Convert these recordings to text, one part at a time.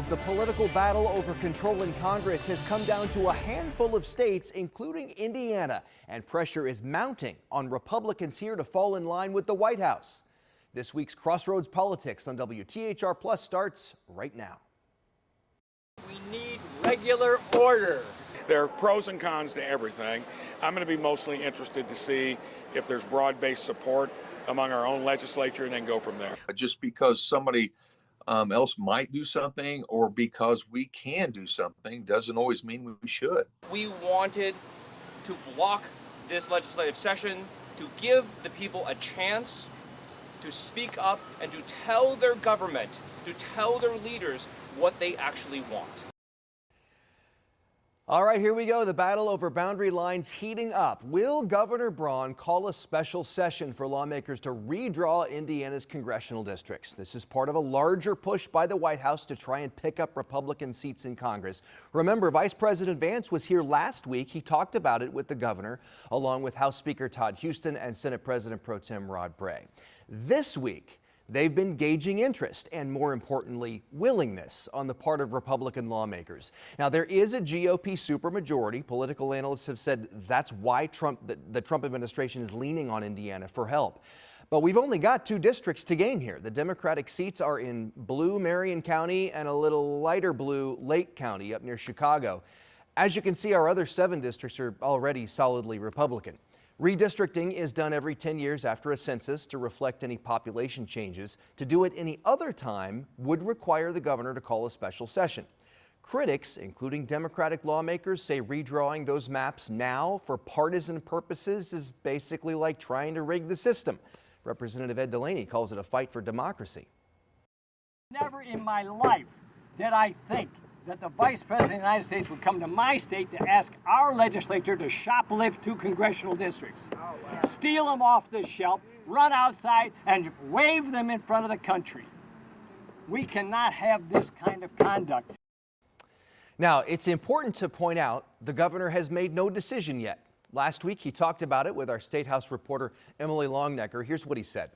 the political battle over control in Congress has come down to a handful of states, including Indiana, and pressure is mounting on Republicans here to fall in line with the White House. This week's Crossroads Politics on WTHR Plus starts right now. We need regular order. There are pros and cons to everything. I'm going to be mostly interested to see if there's broad-based support among our own legislature and then go from there. Just because somebody else might do something or because we can do something doesn't always mean we should. We wanted to block this legislative session to give the people a chance to speak up and to tell their government, to tell their leaders what they actually want. All right, here we go. The battle over boundary lines heating up. Will Governor Braun call a special session for lawmakers to redraw Indiana's congressional districts? This is part of a larger push by the White House to try and pick up Republican seats in Congress. Remember, Vice President Vance was here last week. He talked about it with the governor, along with House Speaker Todd Huston and Senate President Pro Tem Rod Bray. This week, they've been gauging interest and, more importantly, willingness on the part of Republican lawmakers. Now, there is a GOP supermajority. Political analysts have said that's why the Trump administration is leaning on Indiana for help. But we've only got 2 districts to gain here. The Democratic seats are in blue Marion County and a little lighter blue Lake County up near Chicago. As you can see, our other 7 districts are already solidly Republican. Redistricting is done every 10 years after a census to reflect any population changes. To do it any other time would require the governor to call a special session. Critics, including Democratic lawmakers, say redrawing those maps now for partisan purposes is basically like trying to rig the system. Representative Ed Delaney calls it a fight for democracy. Never in my life did I think that the Vice President of the United States would come to my state to ask our legislature to shoplift 2 congressional districts, steal them off the shelf, run outside, and wave them in front of the country. We cannot have this kind of conduct. Now, it's important to point out the governor has made no decision yet. Last week, he talked about it with our State House reporter Emily Longnecker. Here's what he said.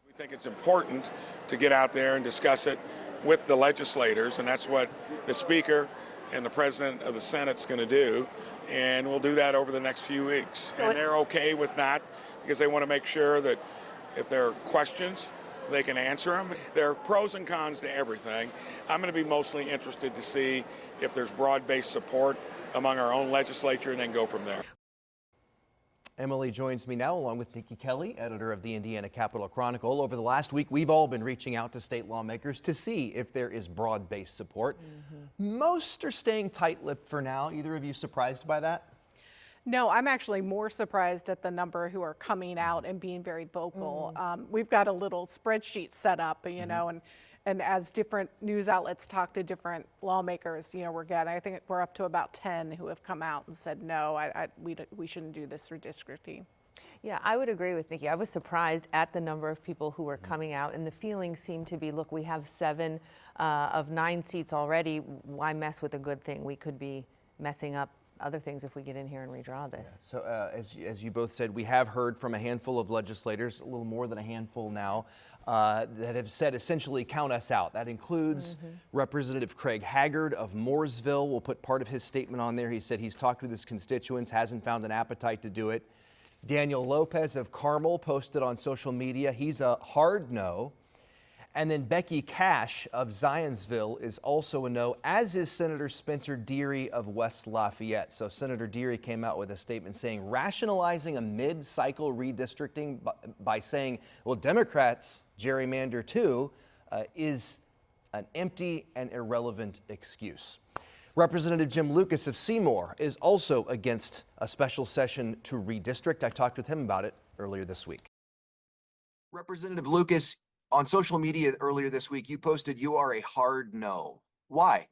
We think it's important to get out there and discuss it with the legislators, and that's what the Speaker and the President of the Senate's going to do, and we'll do that over the next few weeks. And they're okay with that because they want to make sure that if there are questions, they can answer them. There are pros and cons to everything. I'm going to be mostly interested to see if there's broad-based support among our own legislature and then go from there. Emily joins me now along with Nikki Kelly, editor of the Indiana Capitol Chronicle. Over the last week, we've all been reaching out to state lawmakers to see if there is broad-based support. Most are staying tight-lipped for now. Either of you surprised by that? No, I'm actually more surprised at the number who are coming out and being very vocal. We've got a little spreadsheet set up, you know, and as different news outlets talk to different lawmakers, you know, I think we're up to about 10 who have come out and said, no, we shouldn't do this redistricting. Yeah, I would agree with Nikki. I was surprised at the number of people who were coming out, and the feeling seemed to be, look, we have 7 of 9 seats already. Why mess with a good thing? We could be messing up other things if we get in here and redraw this. Yeah. So as you both said, we have heard from a handful of legislators, a little more than a handful now, that have said essentially count us out. That includes Representative Craig Haggard of Mooresville. We'll put part of his statement on there. He said he's talked with his constituents, hasn't found an appetite to do it. Daniel Lopez of Carmel posted on social media, he's a hard no. And then Becky Cash of Zionsville is also a no, as is Senator Spencer Deary of West Lafayette. So Senator Deary came out with a statement saying rationalizing a mid-cycle redistricting by saying, well, Democrats gerrymander too, is an empty and irrelevant excuse. Representative Jim Lucas of Seymour is also against a special session to redistrict. I talked with him about it earlier this week. Representative Lucas, on social media earlier this week, you posted you are a hard no. Why?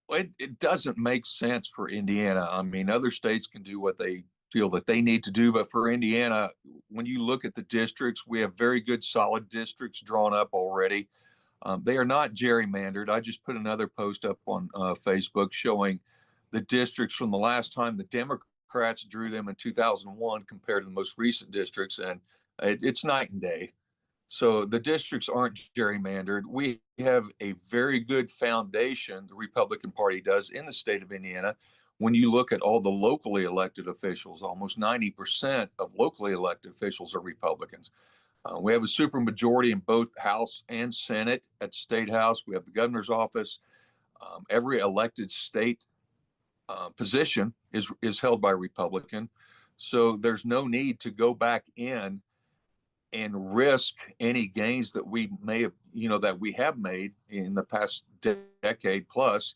Well, it doesn't make sense for Indiana. I mean, other states can do what they feel that they need to do, but for Indiana, when you look at the districts, we have very good solid districts drawn up already. They are not gerrymandered. I just put another post up on Facebook showing the districts from the last time the Democrats drew them in 2001 compared to the most recent districts, and it's night and day. So the districts aren't gerrymandered. We have a very good foundation, the Republican Party does, in the state of Indiana. When you look at all the locally elected officials, almost 90% of locally elected officials are Republicans. We have a supermajority in both House and Senate. At State House, we have the governor's office. Every elected state position is held by a Republican. So there's no need to go back in and risk any gains that we may have, that we have made in the past decade plus,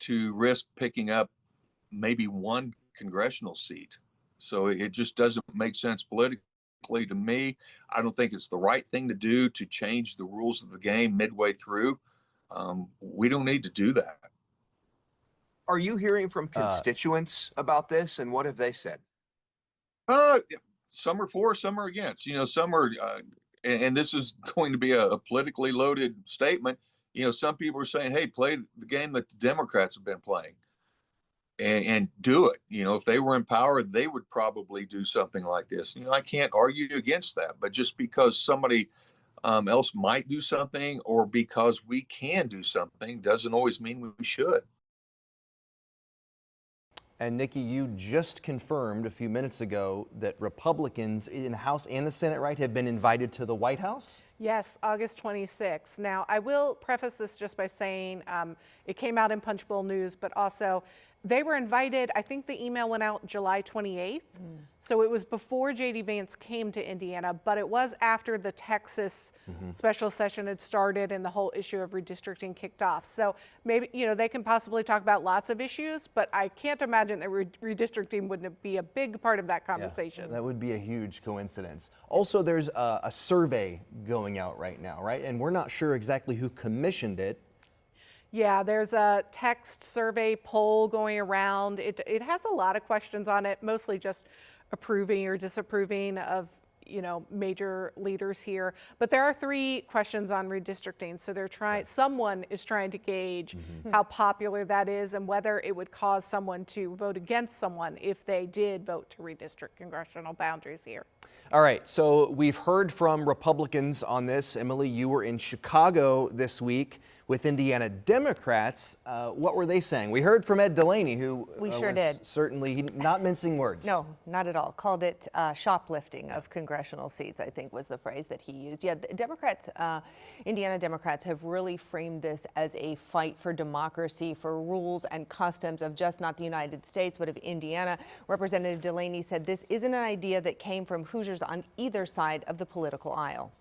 to risk picking up maybe one congressional seat. So it just doesn't make sense politically to me. I don't think it's the right thing to do to change the rules of the game midway through. We don't need to do that. Are you hearing from constituents about this, and what have they said? Some are for, some are against. Some are, and this is going to be a politically loaded statement. Some people are saying, "Hey, play the game that the Democrats have been playing, and do it." If they were in power, they would probably do something like this. I can't argue against that, but just because somebody else might do something, or because we can do something, doesn't always mean we should. And Nikki, you just confirmed a few minutes ago that Republicans in the House and the Senate, right, have been invited to the White House? Yes, August 26th. Now, I will preface this just by saying it came out in Punch Bowl News, but also they were invited. I think the email went out July 28th. So it was before J.D. Vance came to Indiana, but it was after the Texas special session had started and the whole issue of redistricting kicked off. So maybe, they can possibly talk about lots of issues, but I can't imagine that redistricting wouldn't be a big part of that conversation. Yeah, that would be a huge coincidence. Also, there's a survey going out right now, right? And we're not sure exactly who commissioned it. Yeah, there's a text survey poll going around. It has a lot of questions on it, mostly just approving or disapproving of, major leaders here. But there are 3 questions on redistricting. So someone is trying to gauge how popular that is and whether it would cause someone to vote against someone if they did vote to redistrict congressional boundaries here. All right, so we've heard from Republicans on this. Emily, you were in Chicago this week with Indiana Democrats. What were they saying? We heard from Ed Delaney, who We sure was did. certainly not mincing words. No, not at all. Called it shoplifting of congressional seats, I think was the phrase that he used. Yeah, the Democrats, Indiana Democrats have really framed this as a fight for democracy, for rules and customs of just not the United States, but of Indiana. Representative Delaney said this isn't an idea that came from Hoosiers on either side of the political aisle.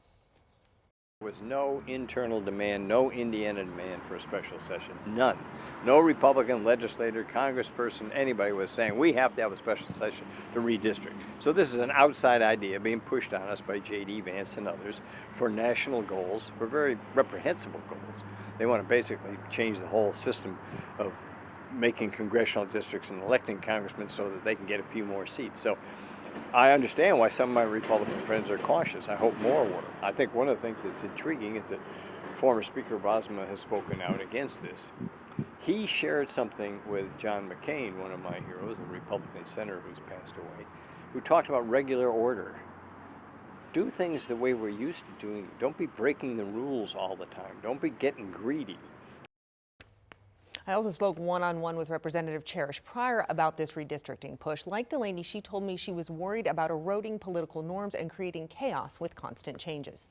There was no internal demand, no Indiana demand for a special session, none. No Republican legislator, congressperson, anybody was saying we have to have a special session to redistrict. So this is an outside idea being pushed on us by J.D. Vance and others for national goals, for very reprehensible goals. They want to basically change the whole system of making congressional districts and electing congressmen so that they can get a few more seats. So I understand why some of my Republican friends are cautious. I hope more were. I think one of the things that's intriguing is that former Speaker Bosma has spoken out against this. He shared something with John McCain, one of my heroes, a Republican senator who's passed away, who talked about regular order. Do things the way we're used to doing. Don't be breaking the rules all the time. Don't be getting greedy. I also spoke one-on-one with Representative Cherish Pryor about this redistricting push. Like Delaney, she told me she was worried about eroding political norms and creating chaos with constant changes.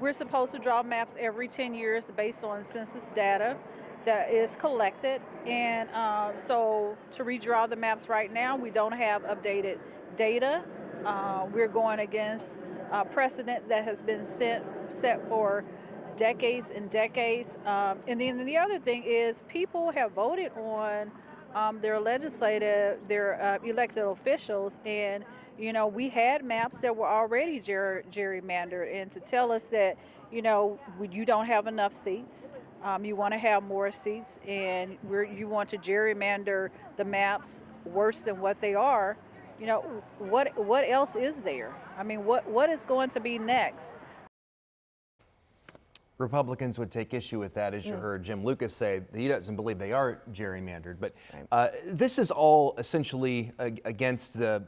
We're supposed to draw maps every 10 years based on census data that is collected. And so to redraw the maps right now, we don't have updated data. We're going against precedent that has been set for decades and decades. And then the other thing is people have voted on their elected officials, and we had maps that were already gerrymandered, and to tell us that you don't have enough seats, you want to have more seats, and you want to gerrymander the maps worse than what they are, what else is there? I mean, what is going to be next? Republicans would take issue with that, as you heard Jim Lucas say. He doesn't believe they are gerrymandered, but this is all essentially against the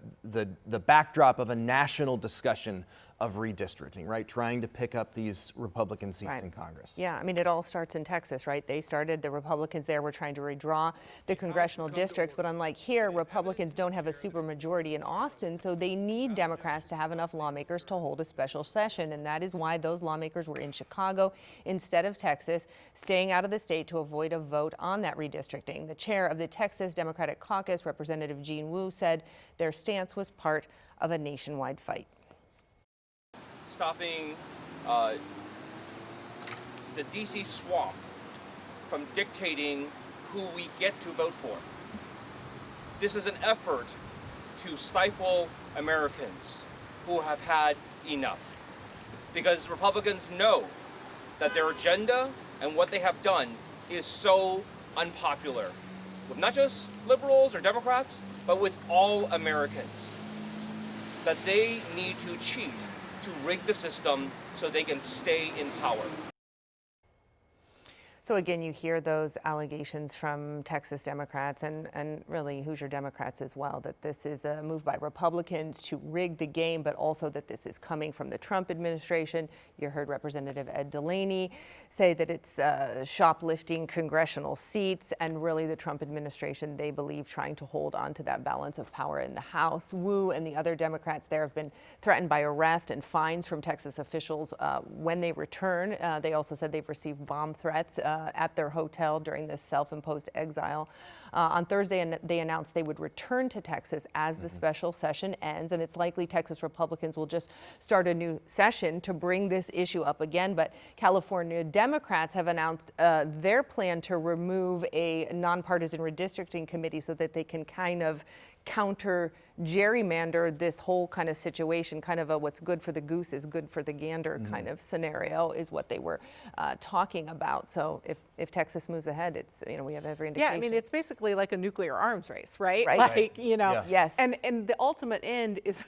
backdrop of a national discussion of redistricting, right? Trying to pick up these Republican seats in Congress. Yeah, I mean, it all starts in Texas, right? They started, the Republicans there were trying to redraw the congressional districts, but unlike here, Republicans don't have a supermajority in Austin, so they need Democrats to have enough lawmakers to hold a special session, and that is why those lawmakers were in Chicago instead of Texas, staying out of the state to avoid a vote on that redistricting. The chair of the Texas Democratic Caucus, Representative Jean Wu, said their stance was part of a nationwide fight. Stopping the DC swamp from dictating who we get to vote for. This is an effort to stifle Americans who have had enough. Because Republicans know that their agenda and what they have done is so unpopular with not just liberals or Democrats, but with all Americans. That they need to cheat, to rig the system so they can stay in power. So again, you hear those allegations from Texas Democrats and really Hoosier Democrats as well, that this is a move by Republicans to rig the game, but also that this is coming from the Trump administration. You heard Representative Ed Delaney say that it's shoplifting congressional seats, and really the Trump administration, they believe, trying to hold on to that balance of power in the House. Wu and the other Democrats there have been threatened by arrest and fines from Texas officials when they return. They also said they've received bomb threats at their hotel during this self-imposed exile. On Thursday, and they announced they would return to Texas as the special session ends, and it's likely Texas Republicans will just start a new session to bring this issue up again. But California Democrats have announced their plan to remove a nonpartisan redistricting committee so that they can kind of counter gerrymander this whole kind of situation, kind of a what's good for the goose is good for the gander kind of scenario is what they were talking about. So if Texas moves ahead, it's, you know, we have every indication. Yeah, I mean, it's basically like a nuclear arms race, right? Right. Like, you know, Yeah. Yes. And the ultimate end is,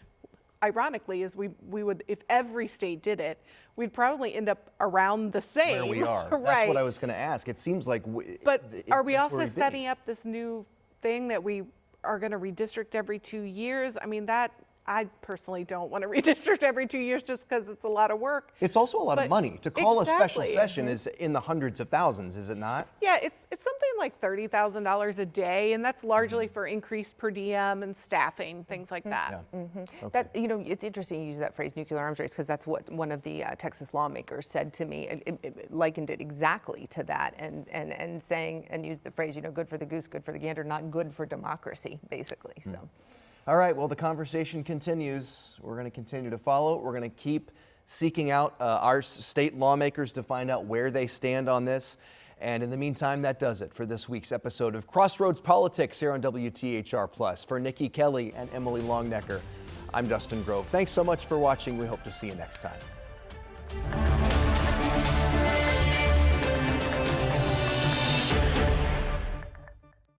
ironically, is we would, if every state did it, we'd probably end up around the same. Where we are. Right. That's what I was going to ask. It seems like But are we that's also where we'd be. setting up this new thing that we are going to redistrict every 2 years? I mean, that I personally don't want to redistrict every 2 years just because it's a lot of work. It's also a lot of But- money. To call a special Exactly. session is in the hundreds of thousands, is it not? Yeah, it's something like $30,000 a day, and that's largely for increased per diem and staffing, things like that. Okay. That, you know, it's interesting you use that phrase, nuclear arms race, because that's what one of the Texas lawmakers said to me. It likened it exactly to that, and saying, and used the phrase, you know, good for the goose, good for the gander, not good for democracy, basically. So. All right, well, the conversation continues. We're going to continue to follow. We're going to keep seeking out our state lawmakers to find out where they stand on this. And in the meantime, that does it for this week's episode of Crossroads Politics here on WTHR+. For Nikki Kelly and Emily Longnecker, I'm Dustin Grove. Thanks so much for watching. We hope to see you next time.